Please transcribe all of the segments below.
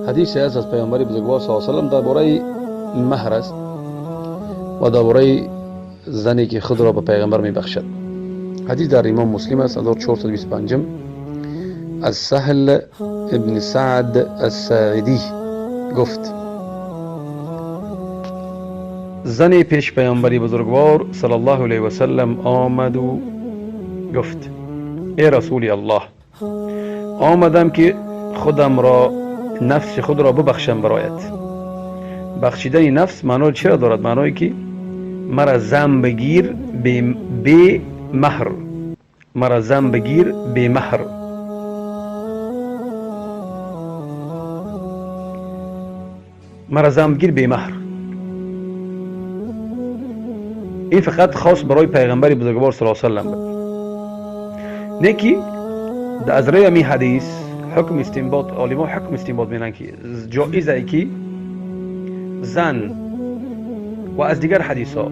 حدیث است از پیامبر بزرگوار صلی الله علیه و سلم درباره مهر است و درباره زنی که خود را به پیغمبر میبخشد. حدیث در امام مسلم است 1425 از سهل ابن سعد الساعدی گفت: زنی پیش پیامبری بزرگوار صلی الله علیه و سلم آمد و گفت: ای رسول الله، آمدم که خودم را، نفس خود را ببخشم برایت. بخشیدن نفس معنی چرا دارد؟ معنی که مرا زن بگیر به مهر، مرا زن بگیر به مهر. مرا زن بگیر به مهر. این فقط خاص برای پیغمبر بزرگوار صلی الله علیه و سلم. نیکی از روی می حدیث حکم استنباط، علما حکم استنباط می‌کنند که جایزه ای که زن و از دیگر حدیث ها،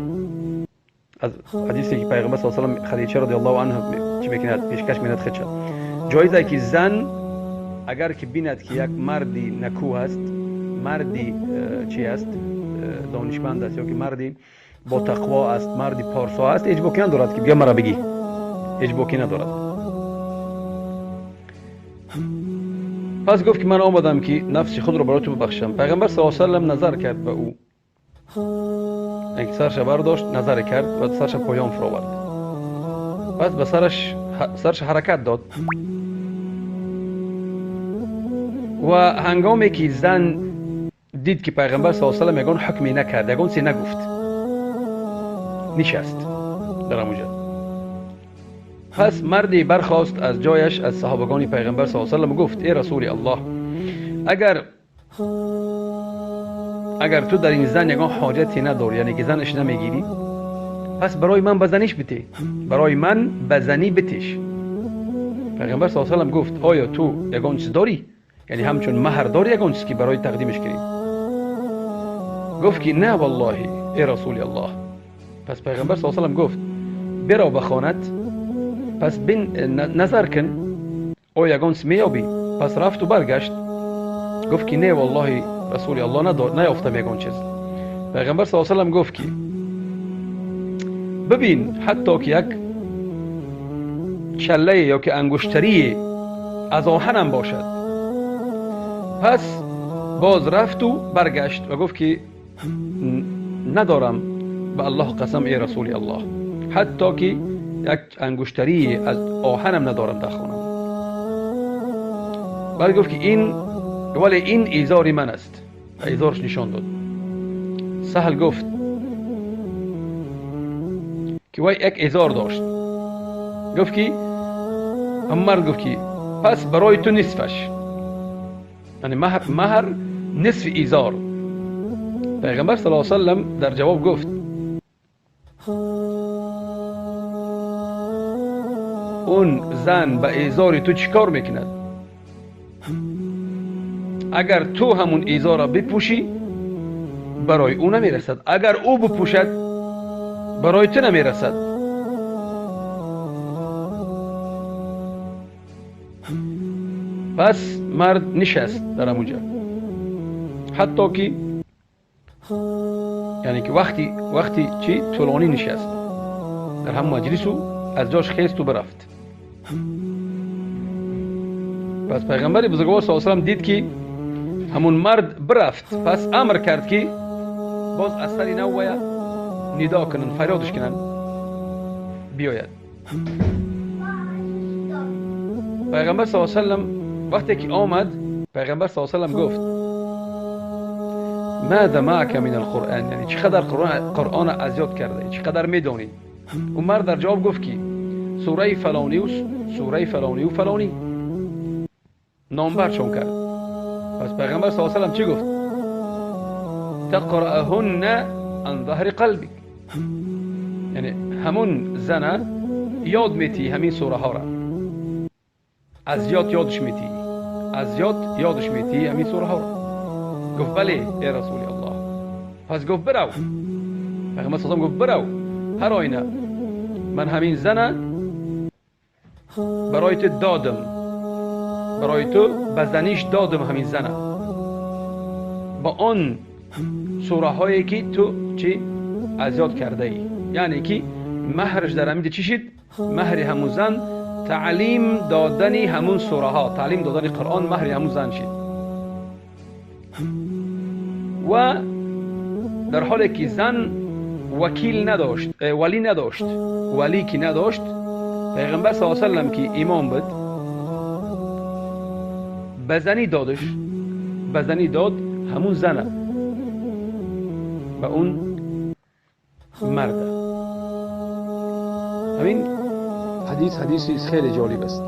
از حدیثی که پیغمبر صلی الله علیه و سلم خدیجه رضی الله عنها چی میکند پیشکش می‌کند خدشه، جایزه ای که زن اگر که بیند که یک مردی نکو است، مردی چی است، دانشمند است، یا که مردی با تقوا است، مردی پارسا است، هیچ باکی ندارد که بیا مرا بگی، هیچ باکی ندارد. پس گفت که من آمدم که نفس خود را برای تو ببخشم. پیغمبر صلی الله علیه و سلم نظر کرد به او، اینکه سرش برداشت، نظر کرد و سرش پایان فرو آورد. پس به سرش حرکت داد و هنگامی که زن دید که پیغمبر صلی الله علیه و سلم یگان حکمی نکرد، یگان چیزی نگفت، نشست در آنجا. پس مردی برخاست از جایش از صحابگان پیغمبر صلی الله علیه و سلم گفت: ای رسول الله، اگر تو در این زن یگان حاجتی نداری، یعنی که زنش نمیگیری، پس برای من بزنیش بتی، برای من بزنی بتیش. پیغمبر صلی الله علیه و سلم گفت: آیا تو یگان چیز داری؟ یعنی همچون مهر داری یگان چیز که برای تقدیمش کنی؟ گفت که نه والله ای رسول الله. پس پیغمبر صلی الله علیه و سلم گفت: برو به خانت، پس نظر کن او یگان چیز میابی. پس رفت و برگشت، گفت که نه والله رسول الله نیافتم یگان چیز. پیغمبر صلی الله علیه و سلم گفت که ببین حتی که یک کله یا که انگشتری از آهنم باشد. پس باز رفت و برگشت و گفت که ندارم به الله قسم ای رسول الله، حتی که یک انگشتری از آهنم ندارم در خانم. بعد گفت که ولی این ایزار من است، ایزارش نشان داد. سهل گفت که وای یک ایزار داشت. گفت که مرد گفت که پس برای تو نصفش، یعنی مهر نصف ایزار. پیغمبر صلی الله علیه و سلم در جواب گفت: اون زن به ایزار تو چیکار میکند؟ اگر تو همون ایزار را بپوشی برای او نمیرسد، اگر او بپوشد برای تو نمیرسد. پس مرد نشست در همونجا، حتی که یعنی که وقتی چی طولانی نشست در هم مجلس و از جاش خیست و برفت. پس پیغمبر بزرگوار صلی الله علیه و سلم دید که همون مرد برفت، پس امر کرد که باز اثری نویا ندا کنن، فریادش کنن بیاید. پیغمبر صلی الله علیه و سلم وقتی که آمد، پیغمبر صلی الله علیه و سلم گفت: ماذا معك من القرآن، یعنی چقدر قرآن اذیت کرده، چقدر میدونی؟ اون مرد در جواب گفت که سوره فلانی و سوره فلانی و فلانی نامبر چون کرد. پس پیغمبر صلی الله علیه و سلم چی گفت؟ تقرأهن عن ظهر قلبك، یعنی همون زنه یاد میتی همین سوره ها را، از یادش میتی، از یادش میتی همین سوره ها را. گفت بله ای رسول الله. پس گفت برو. پیغمبر صلی الله علیه و سلم گفت برو هر آینه من همین زنه برای تو دادم، برای تو بزنیش دادم همین زنه. با آن سوره هایی که تو چی ازیاد کرده ای، یعنی که مهرش در همین چی شد؟ مهر همون زن تعلیم دادن همون سوره ها، تعلیم دادن قرآن مهر همون زن شد. و در حالی که زن وکیل نداشت، ولی نداشت، ولی که نداشت، پیغمبر صلی الله علیه و سلم که امام بود بزنی دادش، بزنی داد همون زنه به اون مرد. همین حدیث خیلی جالب است.